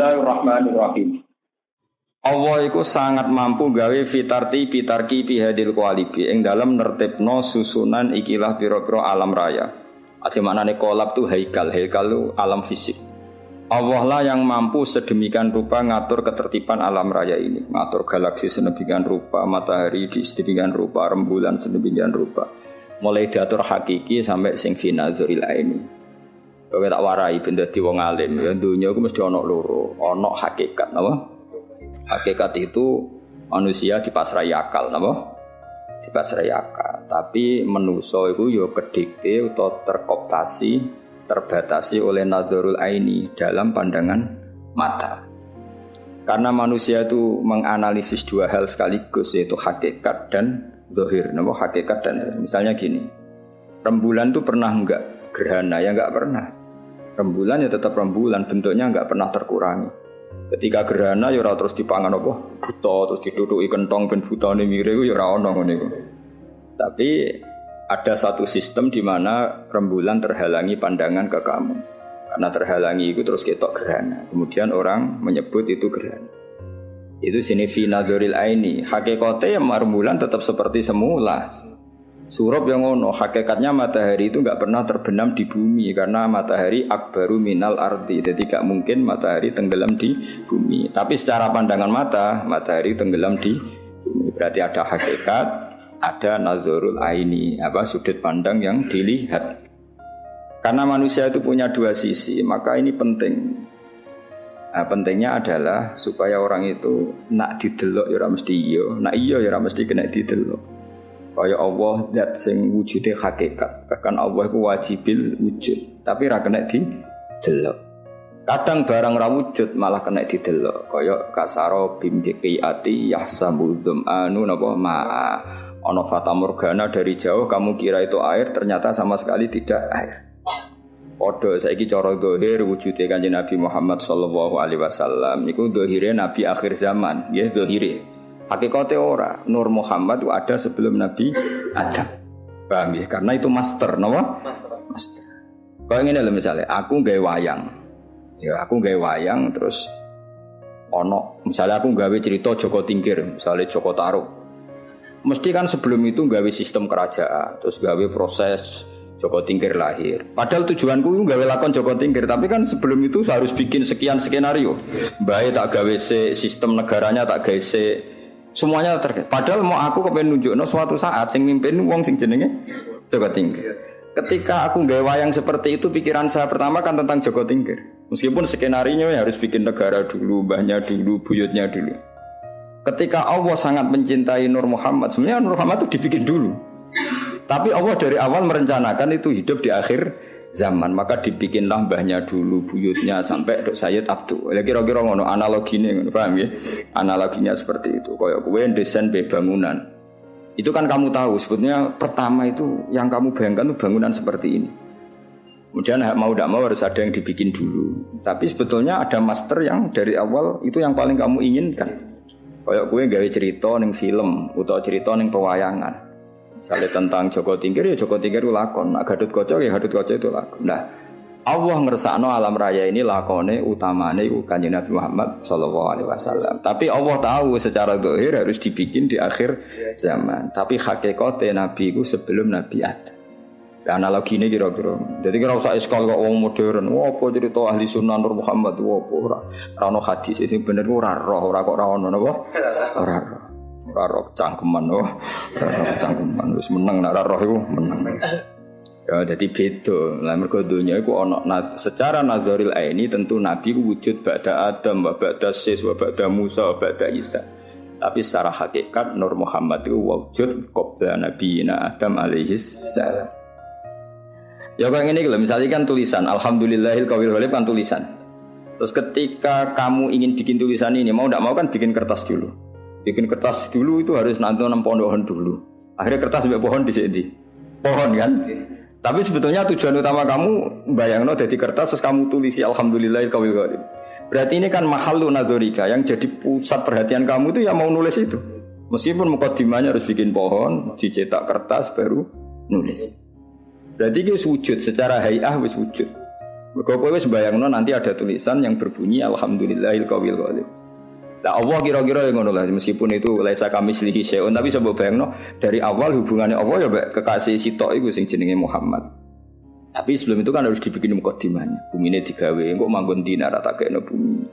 Bismillahirrahmanirrahim. Allah iku sangat mampu gawe fitarti bihadil kualibi ing dalam nertibno susunan ikilah pira-pira alam raya. Arti maknane kolab tu haikal tu alam fisik. Allah lah yang mampu sedemikian rupa ngatur ketertiban alam raya ini, ngatur galaksi sedemikian rupa, matahari di sedemikian rupa, rembulan sedemikian rupa. Mulai diatur hakiki sampai sing finazuril aini. Kowe tak warai ben dadi wong alim, ya dunya iku mesti ana loro, ana hakikat napa? Hakikat itu manusia dipasrai akal napa? Dipasrai akal. Tapi manusa iku ya kedikte utawa terkooptasi, terbatasi oleh nazarul aini dalam pandangan mata. Karena manusia itu menganalisis dua hal sekaligus, yaitu hakikat dan zahir. Napa hakikat dan misalnya gini. Rembulan itu pernah enggak gerhana? Ya enggak pernah. Rembulan ya tetap rembulan, bentuknya enggak pernah terkurangi. Ketika gerhana ya ora terus dipangan apa buta terus diduduki kentong ben butane mire ya ora ono ngene iku. Tapi ada satu sistem di mana rembulan terhalangi pandangan ke kamu. Karena terhalangi itu terus ketok gerhana. Kemudian orang menyebut itu gerhana. Itu sini fi nadhuril aini. Hakikate rembulan tetap seperti semula. Surup yang ngono, hakikatnya matahari itu enggak pernah terbenam di bumi karena matahari akbaru minal ardi. Jadi enggak mungkin matahari tenggelam di bumi. Tapi secara pandangan mata, matahari tenggelam di bumi. Berarti ada hakikat, ada nazarul aini, sudut pandang yang dilihat. Karena manusia itu punya dua sisi, maka ini penting. Nah, pentingnya adalah supaya orang itu nak didelok ya ora mesti iya, nak iya ya ora mesti kena didelok. Kaya Allah zat sing wujude hakikat. Bahkan Allah iku wajibil wujud, tapi ra kena didelok. Kadang barang ra wujud malah kena didelok. Kaya kasaro bimbiqiati yahsamudum anu napa ma'a. Ana fata morgana dari jauh kamu kira itu air, ternyata sama sekali tidak air. Padha saiki cara zahir wujude Kanjeng Nabi Muhammad sallallahu alaihi wasallam niku zahire nabi akhir zaman, nggih zahire. Hakikate ora, Nur Muhammad itu ada sebelum Nabi Adam. Paham ya? Karena itu master, napa? Master. Kayak ngene lho misale, aku gawe wayang. Ya, aku gawe wayang terus ono, misalnya aku gawe cerita Joko Tingkir, misalnya Joko Tarub. Mesti kan sebelum itu gawe sistem kerajaan, terus gawe proses Joko Tingkir lahir. Padahal tujuanku itu gawe lakon Joko Tingkir, tapi kan sebelum itu harus bikin sekian skenario. Baik tak gawe sistem negaranya, tak gawe semuanya terkait. Padahal mau aku kepengen nunjukno suatu saat sing mimpin wong sing jenenge Joko Tingkir. Ketika aku gawe wayang seperti itu, pikiran saya pertama kan tentang Joko Tingkir. Meskipun skenario harus bikin negara dulu, mbahnya dulu, buyutnya dulu. Ketika Allah sangat mencintai Nur Muhammad, sebenarnya Nur Muhammad itu dibikin dulu. Tapi Allah dari awal merencanakan itu hidup di akhir zaman, maka dibikinlah mbahnya dulu, buyutnya sampai Dok Sayyid Abdul. Ya kira-kira ngono analoginya, ngono paham ya? Analoginya seperti itu. Kayak kowe desain bangunan. Itu kan kamu tahu sebetulnya pertama itu yang kamu bayangkan itu bangunan seperti ini. Kemudian mau tidak mau harus ada yang dibikin dulu. Tapi sebetulnya ada master yang dari awal itu yang paling kamu inginkan. Kayak kowe gawe cerita ning film utawa cerita ning pewayangan. Misalnya tentang Joko Tingkir, ya Joko Tingkir itu lakon. Nah, Gatotkaca, ya Gatotkaca itu lakon. Nah, Allah ngersakno alam raya ini lakone utamane itu Kanjeng Nabi Muhammad sallallahu alaihi wasallam. Tapi Allah tahu secara zahir harus dibikin di akhir zaman. Tapi hakikatnya Nabi itu sebelum Nabi ada. Nah, analoginya kira-kira. Jadi kira usah iskal kok wong modern. Wah, apa cerita ahli sunnah Nur Muhammad wah apa ora. Ora ono hadis sing bener ora roh, ora kok ora ono napa? Ora roh. Ora roh cangkeman ora roh cangkeman wis meneng nek ora roh iku meneng. Ya jadi beda. Lah mergo donya iku ana secara nazaril aini tentu nabi ku wujud ba'da Adam, ba'da Sis, ba'da Musa, ba'da Isa. Tapi secara hakikat Nur Muhammad itu wujud qabla nabiyina Adam alaihis salam. Ya kayak gini kalau misalnya kan tulisan Alhamdulillahil qawil ghalib kan tulisan. Terus ketika kamu ingin bikin tulisan ini mau tidak mau kan bikin kertas dulu. Bikin kertas dulu itu harus nanti nanam pohon dulu. Akhirnya kertas sampai pohon di sini. Pohon kan? Tapi sebetulnya tujuan utama kamu bayangno dari kertas terus kamu tulisi Alhamdulillahil qawil ghalib. Berarti ini kan mahallu nadzorika yang jadi pusat perhatian kamu itu yang mau nulis itu. Meskipun mukadimahnya harus bikin pohon, dicetak kertas baru nulis. Berarti itu wujud secara hay'ah wis wujud. Mergo kowe wis bayangno nanti ada tulisan yang berbunyi alhamdulillahil qawil qalib. Lah Allah kira-kira yang ngono lah meskipun itu laisa kamislihi syai'un tapi coba bayangno dari awal hubungannya Allah ya mbek kekasih sitok iku sing jenenge Muhammad. Tapi sebelum itu kan harus dibikin mukadimahnya. Bumine digawe engko manggon dina ra tak kene bumi.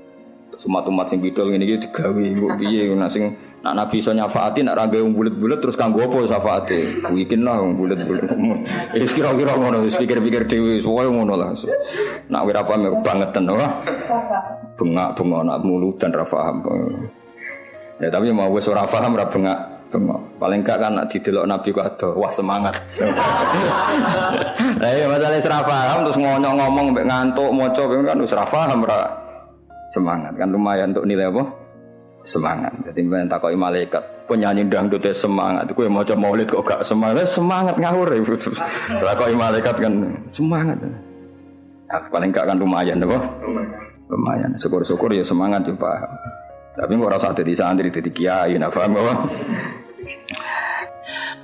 Terus umat-umat sing bidol ngene iki digawe engko piye nak sing nak Nabi iso nyafaati nak ra gawe bulet-bulet terus kanggo apa syafaate? Wikin lah bulet-bulet. Wis kira-kira ngono wis pikir-pikir dhewe soalnya ngono lah. Nak ora paham bangetan wah. Bengak-bengok nak muludan ra paham. Ya tapi mau wis ora paham ra bengak. Paling enggak kan nak didelok Nabi ku ado wah semangat. Lah ya masalah ora paham terus ngomong mbek ngantuk maca kan wis ora paham ra semangat kan lumayan untuk nilai apa? Semangat. Jadi men takoki malaikat, penyanyi dangdut semangat. Kowe maca maulid kok gak semangat? Semangat ngawur ya. Takoki malaikat kan semangat. Nah, paling enggak kan lumayan apa? Lumayan. Syukur-syukur ya semangat yo paham. Tapi kok ora usah dadi santri dadi kiai nak paham apa?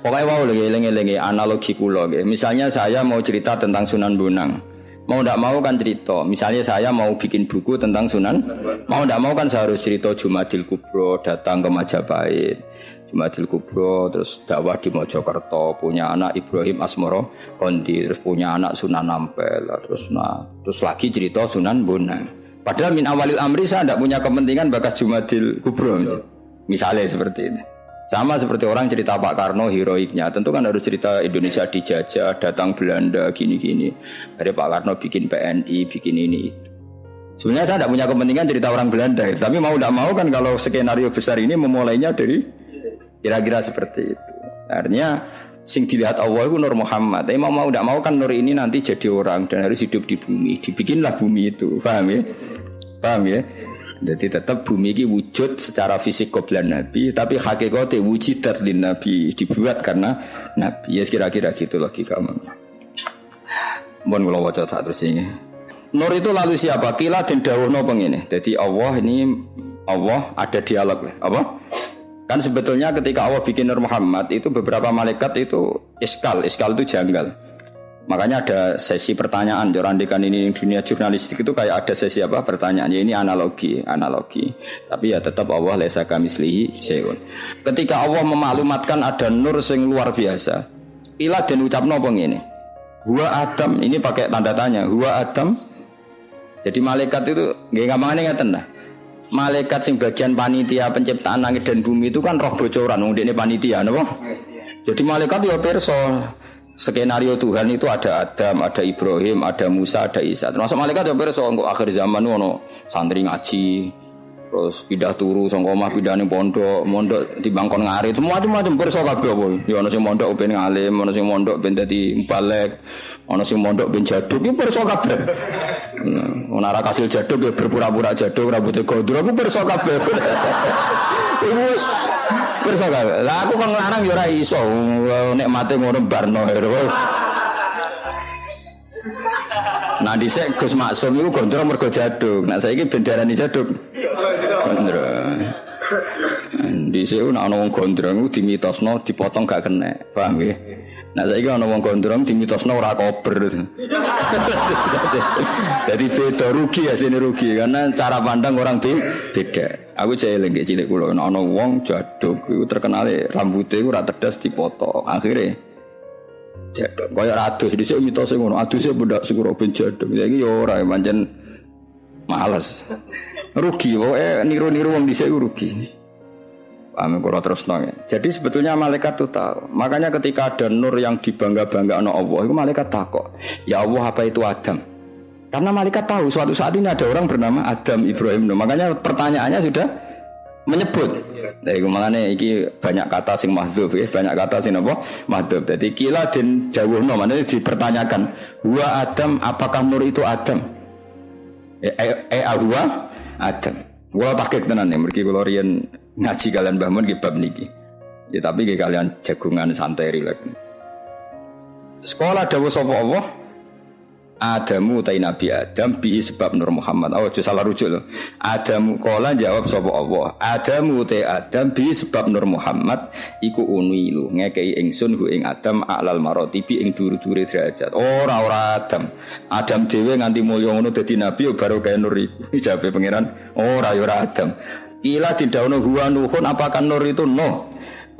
Pokoknya wow lagi analogi kula nggih. Misalnya saya mau cerita tentang Sunan Bonang. Mau tidak mau kan cerita. Misalnya saya mau bikin buku tentang Sunan. Mau tidak mau kan saya harus cerita Jumadil Kubro datang ke Majapahit. Jumadil Kubro terus dakwah di Mojokerto, punya anak Ibrahim Asmoro Kondi, terus punya anak Sunan Ampel, terus lagi cerita Sunan Bonang. Padahal min awalil amri saya tidak punya kepentingan bakas Jumadil Kubro. Misalnya seperti ini. Sama seperti orang cerita Pak Karno heroiknya, tentu kan harus cerita Indonesia dijajah, datang Belanda, gini-gini. Dari Pak Karno bikin PNI, bikin ini. Sebenarnya saya tidak punya kepentingan cerita orang Belanda, tapi mau tidak mau kan kalau skenario besar ini memulainya dari kira-kira seperti itu. Artinya, sing dilihat Allah itu Nur Muhammad. Tapi mau tidak mau kan Nur ini nanti jadi orang dan harus hidup di bumi. Dibikinlah bumi itu, paham ya? Paham ya? Jadi tetap bumi ini wujud secara fisik qoblan Nabi, tapi hakikatnya wujudat lin Nabi, dibuat karena Nabi. Ya kira-kira gitu logika umumnya. Mohon kula waca tak terus ini. Nur itu lalu siapa? Kila den dawuhna pengene. Jadi Allah ada dialog lah. Apa? Kan sebetulnya ketika Allah bikin Nur Muhammad itu beberapa malaikat itu iskal itu janggal. Makanya ada sesi pertanyaan, jorandikan ini dunia jurnalistik itu kayak ada sesi apa pertanyaannya ini analogi. Tapi ya tetap Allah laisa kamislihi syai'un. Ketika Allah memaklumatkan ada nur sing luar biasa, ila den ucapno pengene. Huwa Adam, ini pakai tanda tanya, huwa Adam. Jadi malaikat itu nggih gamangane ngaten lah. Malaikat sing bagian panitia penciptaan langit dan bumi itu kan roh bocoran wong dekne panitia napa? Jadi malaikat ya pirsa skenario Tuhan itu ada Adam, ada Ibrahim, ada Musa, ada Isa. Termasuk malaikat ya pirsa engko akhir zaman ono santri ngaji, terus pindah turu saka omah pindah ning mondok di bangkon ngarit, macam-macam pirsa kabeh apa. Ya ono sing mondok ben ngalim, ono sing mondok ben dadi mubalek, ono sing mondok ben jaduk, iki pirsa kabeh. Ono ora kasil jaduk ya berpura-pura jaduk, rambutnya gondrong, aku pirsa kabeh. Wis pirsa kabeh. Lah aku kok nglarang ya ora iso. Nek mate ngono barno. Nah dhisik Gus Maksum iku gondrong mergo jaduk. Nah saiki ben diarani jaduk. Gondrong. Dhisik nek ana wong gondrong iku dimitosno dipotong gak kena. Paham nggih? Nah saiki ana wong gondrong dimitosno ora kober. Jadi beda rugi ya sini rugi karena cara pandang orang beda. Aku jeeling nggih cilik kula ana wong jaduk iku terkenale rambute iku ora tedas dipotong. Akhire jaduk kaya adus dhisik mitose ngono. Aduse bendak syukur ben jaduk. Saiki ya ora pancen males. Rugi pokoke niru-niru wong dhisik rugi. Paham kula terusno ya. Jadi sebetulnya malaikat itu tahu. Makanya ketika ada nur yang dibangga-banggakan Allah, itu malaikat takok, "Ya Allah, apa itu Adam?" Karena malaikat tahu suatu saat ini ada orang bernama Adam Ibrahim. Makanya pertanyaannya sudah menyebut. Nah, iku makane iki banyak kata sing mahdzuf ya, banyak kata sing apa? Mahdzuf. Jadi kila den dawuhna, maknane dipertanyakan, "Huwa Adam, apakah nur itu Adam?" Huwa Adam. Kula tahqiq tenan ya, mergi kula riyen ngaji kalian Mbah Mun nggih bab niki. Ya tapi nggih kalian jagungan santai rileks. Sekolah dawuh sapa Allah? Adamu utai Nabi Adam bi sebab Nur Muhammad. Oh, salah rujuk lho. Adamu qala jawab sapa Allah. Adamu utai Adam bi sebab Nur Muhammad iku unilu ngekei ingsun hu ing Adam a'lal maratibi ing duru-dure derajat. Ora Adam. Adam dhewe nganti mulya ngono dadi nabi baru kaya Nur iku. Jawabe pangeran, ora Adam. Ila didhawuhna huwa Nuhun apakah Nur itu Nuh?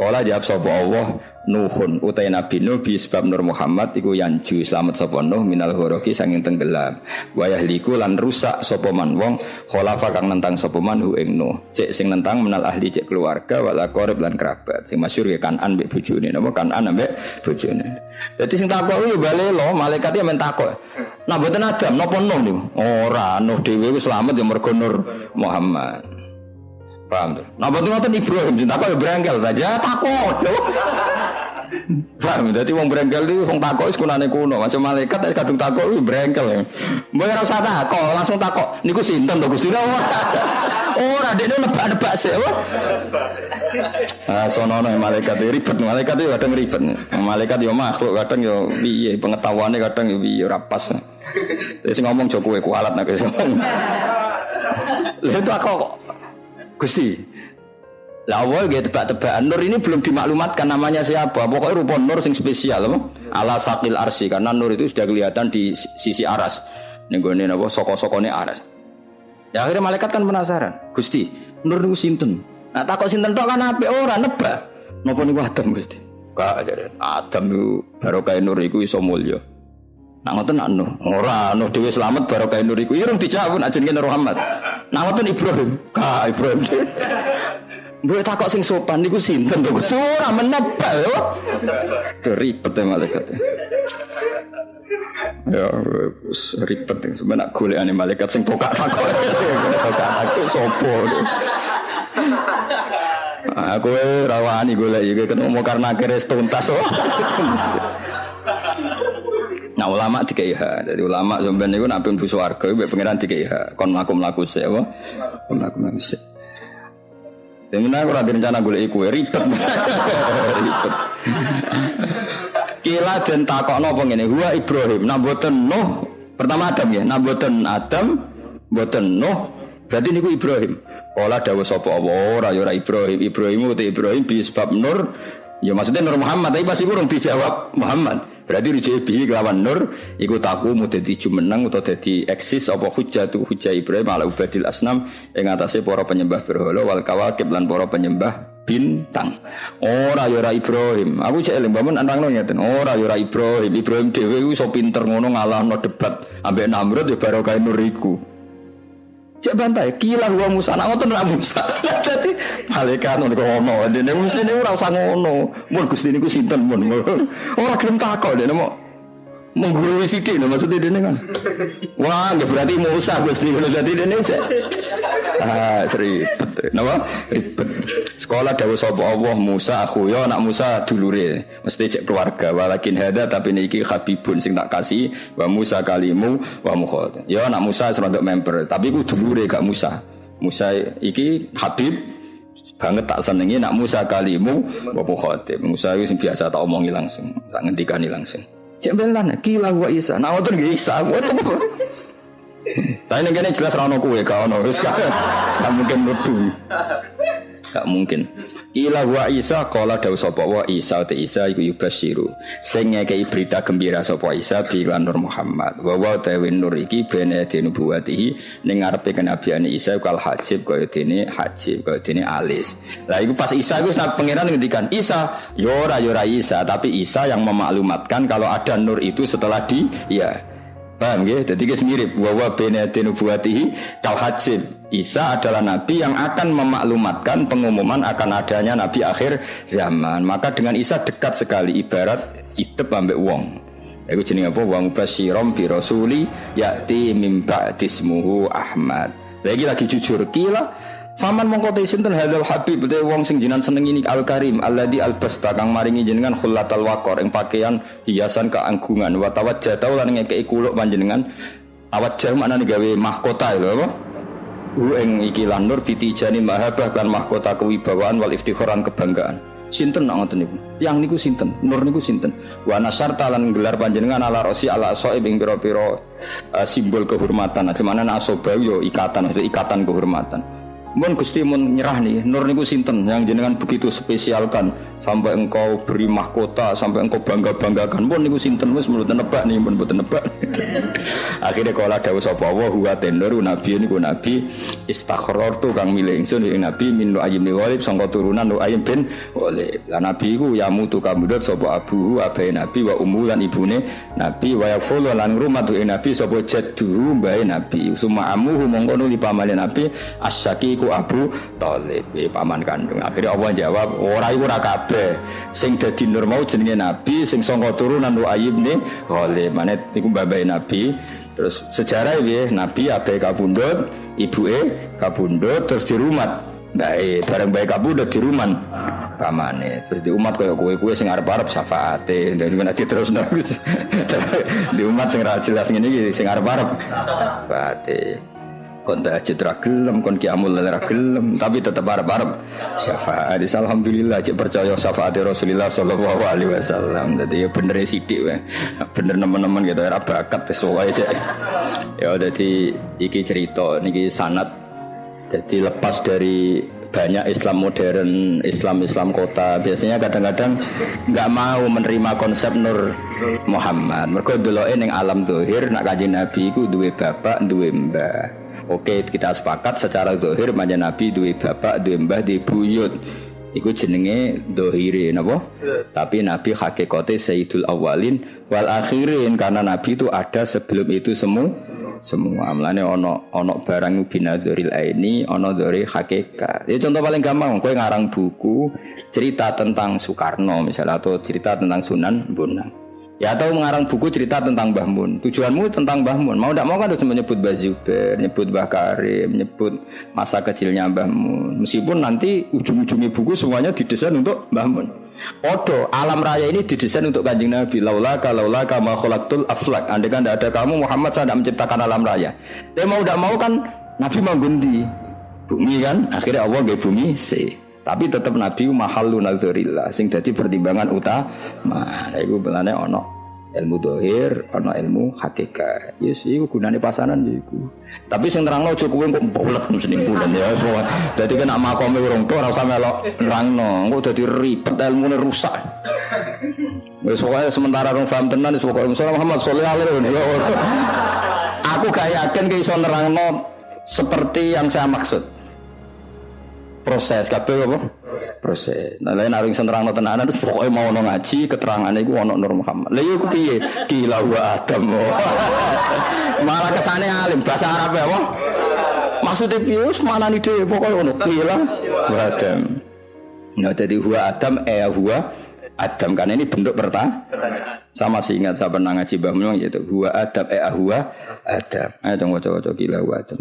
Qala jawab sapa Allah. Nuhun utai Nabi Nuh bi sebab Nur Muhammad iku yanju selamat sapa Nuh minal ghoroki sanging tenggelam wa yahliku lan rusak sapa man wong khalafa kang nentang sapa man hu ing Nuh cek sing nentang menal ahli cek keluarga wala qarib lan kerabat sing masyhur ya Kanan mbek bojone napa Kanan mbek bojone. Dadi sing takok yo balelo malaikat men takok nah mboten Adam napa Nuh niku ora Nuh dhewe wis selamat ya mergo Nur Muhammad. Paham tuh? Nah betul ngoten Ibrahim cinta kok berengkel saja takut lho. Paham? Dadi wong berengkel iki wong takut wis kunane kuno. Macam malaikat nek kadung takut wis berengkel. Mbok ora usah takut, langsung takut. Niku sinten to Gusti ora? Ora dekne nebak-nebak sik apa? Ah sonono malaikat ribet, malaikat itu kadang ribet. Malaikat yo makhluk kadang yo piye pengetahuane kadang yo piye ora pas. Wis ngomong jo kowe kualat nek wis ngomong. Lha itu kok Gusti, lah awal gitu tebak-tebakan Nur ini belum dimaklumatkan namanya siapa. Pokoknya rupa Nur sing spesial, apa? Ala sakil arsi karena Nur itu sudah kelihatan di sisi aras. Nenggone apa? Soko-sokone aras. Ya akhirnya malaikat kan penasaran. Gusti, Nur niku sinten? Nah takok sinten tok kan apik ora nebak. Napa niku Adam Gusti? Gak jare. Adam niku barokah Nur iku iso mulya. Nah ngoten nak Nuh. Ora Nuh dhewe slamet barokah Nur iku irung dijawab ajenge Nur Muhammad. Nah ngoten Ibrahim. Ka Ibrahim. Mbok takok sing sopan niku sinten to Gusti? Ora menebak yo. Ribet malaikat. Ya ribet sebenarnya golekane malaikat sing pokak takok. Pokak takok sapa. Aku rawani golek iki ketemu karena akhirnya tuntas oh. Nah ulama dikai hak. Jadi ulama sampean niku nek pun swarga mbek pangeran dikai hak. Kon mlaku-mlaku sik apa? Mlaku-mlaku sik. Sebenarnya ora direncana golek kowe ribet. Ribet. Kila den takokno apa ngene, huwa Ibrahim. Nah mboten Nuh. Pertama Adam ya. Nah mboten Adam, mboten Nuh. Berarti niku Ibrahim. Kala dawuh sapa ora ya ora Ibrahim. Ibrahim uti Ibrahim bi sebab Nur. Ya maksudnya Nur Muhammad, tapi pasti kurang dijawab Muhammad. Berarti rujuke kelawan Nur iku taku mu dadi jumeneng utawa dadi eksis apa hujjah Ibrahim ala ubadil asnam ing atase para penyembah berhala wal kawakib lan para penyembah bintang. Ora ya ora Ibrahim. Aku cek eling bamen anangno ngeten. Ora ya ora Ibrahim. Ibrahim dhewe iso pinter ngono ngalahno debat ambek Namrud ya barokah Nur iku. Cek bantai, kila huwa Musa, nak ngoten ra Musa. Dadi malaikat ngono kok ono, dene mestine ora usah ngono. Mun Gusti niku sinten mun. Ora gelem takok dene mau menggurui sithik lho maksud dene kan. Wah, nggih berarti Musa Gusti ngono dadi dene cek. Ah, ribet. Napa? Ribet. Sekolah dawuh sapa Allah Musa aku ya anak Musa dulure. Mesti cek keluarga walakin hada tapi niki habibun sing tak kasih wa Musa kalimu wa mukhad. Ya anak Musa serontok member tapi ku dulure gak Musa. Musa iki habib banget tak senengi nak Musa kalimu wa mukhad. Musa iki sing biasa tak omongi langsung, tak ngendikani langsung. Cek belan kila wa Isa. Nah wonten nggih Isa. Tapi nek kene jelas ra ono kowe gak ono. Wis gak mungkin mlebu. Gak mungkin. Ila wa Isa qala dawu sapa wa Isa te Isa iku yubasyiru. Sing ngekeki berita gembira sapa Isa bi Nur Muhammad. Wa wa ta'wi nur iki bene dinubuwatihi ning ngarepe kenabiane Isa kal hajib kaya dene hajib kaya dene alis. Lah iku pas Isa iku sak pangeran ngendikan Isa yo ora Isa tapi Isa yang memaklumatkan kalau ada nur itu setelah dia. Paham ya? Jadi guys mirip bahwa benatin nubuatihi kal hajib. Isa adalah nabi yang akan memaklumatkan pengumuman akan adanya nabi akhir zaman. Maka dengan Isa dekat sekali ibarat itep ambek wong. Iku jenenge apa? Wa mubasyirom bi rasuli ya'ti mim ba'dismuhu Ahmad. Lagi jujur kila faman mongko te sinten hadzal habib te wong sing jinan seneng ini al karim alladzi albasta kang maringi jenengan khullatal waqar ing pakaian hiasan keanggungan wa tawajjata lan ngekeki kuluk panjenengan tawajjah maknane gawe mahkota lho apa ing iki lan nur bitijani mahabah kan mahkota kewibawaan wal iftikharan kebanggaan Sinten nak ngoten niku? Tiyang niku sinten? Nur niku sinten? Wa nasarta lan gelar panjenengan ala rosi ala asaib ing pira-pira simbol kehormatan. Semana asoba yo ikatan, itu ikatan kehormatan. Mun Gusti mun nyerah nih, Nur niku sinten yang jenengan begitu spesialkan sampai engkau beri mahkota, sampai engkau bangga-banggakan. Mun niku sinten wis mboten nebak nih, mun mboten nebak. Akhirnya kala dawuh sapa wa huwa tenur nabi niku nabi istakhror tu kang milih ingsun ing nabi min Nu'aym bin Walid sangka turunan Nu'aym bin Walid. Lah nabi iku ya mutu kamudut sapa abu abahe nabi wa ummu lan ibune nabi wa yaqulu lan rumatu ing nabi sapa jaddu mbae nabi summa amuhu mongko nuli pamane nabi asyaki ku Abu Thalib paman kandung. Akhirnya Allah jawab ora iku ora kabeh sing dadi nur mau jenenge nabi sing sangka turunan Nu'aym bin Walid manet niku babahe nabi. Terus sejarah piye nabi abahe kabundut ibuke kabundut terus dirumat bae bareng bae kabundut diruman pamane terus di umat kaya kowe sing arep-arep syafaate dan nek diterusno di umat sing ra jelas ngene iki sing arep-arep syafaate kon tahajud ra gelem kon qiyamul lail ra gelem tapi tetep arep-arep syafaat. Alhamdulillah cek percaya syafaat Rasulullah sallallahu alaihi wasallam. Dadi ya bener sithik wae. Bener nemen-nemen gitu ora bakat wis wae cek. Ya dadi iki cerita niki sanad jadi lepas dari banyak Islam modern, Islam kota biasanya kadang-kadang nggak mau menerima konsep Nur Muhammad. Mergo deloke ning alam zahir nak Kanjeng Nabi iku duwe bapak, duwe mbah. Oke, kita sepakat secara zahir panjang Nabi duwe bapak, duwe mbah, duwe buyut. Iku jenenge dohire napa? Tapi Nabi hakikate Sayyidul Awwalin wal Akhirin karena Nabi itu ada sebelum itu semua. Mulane ana barang binadzuril aini, ana dzuri hakikat. Ya contoh paling gampang, kowe ngarang buku cerita tentang Soekarno misalnya atau cerita tentang Sunan Bonang. Ya atau mengarang buku cerita tentang Mbah Mun. Tujuanmu tentang Mbah Mun. Mau tidak mau kan harus menyebut Mbah Zubair, menyebut Mbah Karim, menyebut masa kecilnya Mbah Mun. Meskipun nanti ujung-ujungnya buku semuanya didesain untuk Mbah Mun. Podo alam raya ini didesain untuk Kanjeng Nabi. Laulaka ma khalaqtul aflak. Andai kan tidak ada kamu Muhammad saya tidak menciptakan alam raya. Tapi mau tidak mau kan Nabi manggundi bumi kan. Akhirnya Allah nggih bumi se. Tapi tetap Nabi mahallun nadzurillah sing dadi pertimbangan utama. Nah iku belane ana ilmu dohir, ana ilmu hakikat. Yes iku gunane pasanan iku. Tapi sing nerangno aja kowe kok bulet mesti bulan ya. Dadi kena makome urung tok ora usah melok nerangno. Engko dadi ribet ilmune rusak. Wis wae sementara rong paham tenan wis pokoke Muhammad sallallahu alaihi wasallam. Aku gak yakin ke iso nerangno seperti yang saya maksud. Proses kabeh apa? Proses. Nah, lain areng senterangno tenanan terus pokoke mau ono ngaji keterangane iku ono Nur Muhammad. Lha iku piye? Gila wa Adam. Malah kesane alim bahasa Arab ya, apa? Maksudnya piye? Manani dhewe pokoke ono. Gila wa Adam. Nah, jadi huwa Adam huwa Adam kan ini bentuk pertanyaan. Sama sih ingat saya pernah ngaji Mbah Mun gitu. Huwa Adam huwa Adam. Ayo dong waca-waca gila huwa Adam.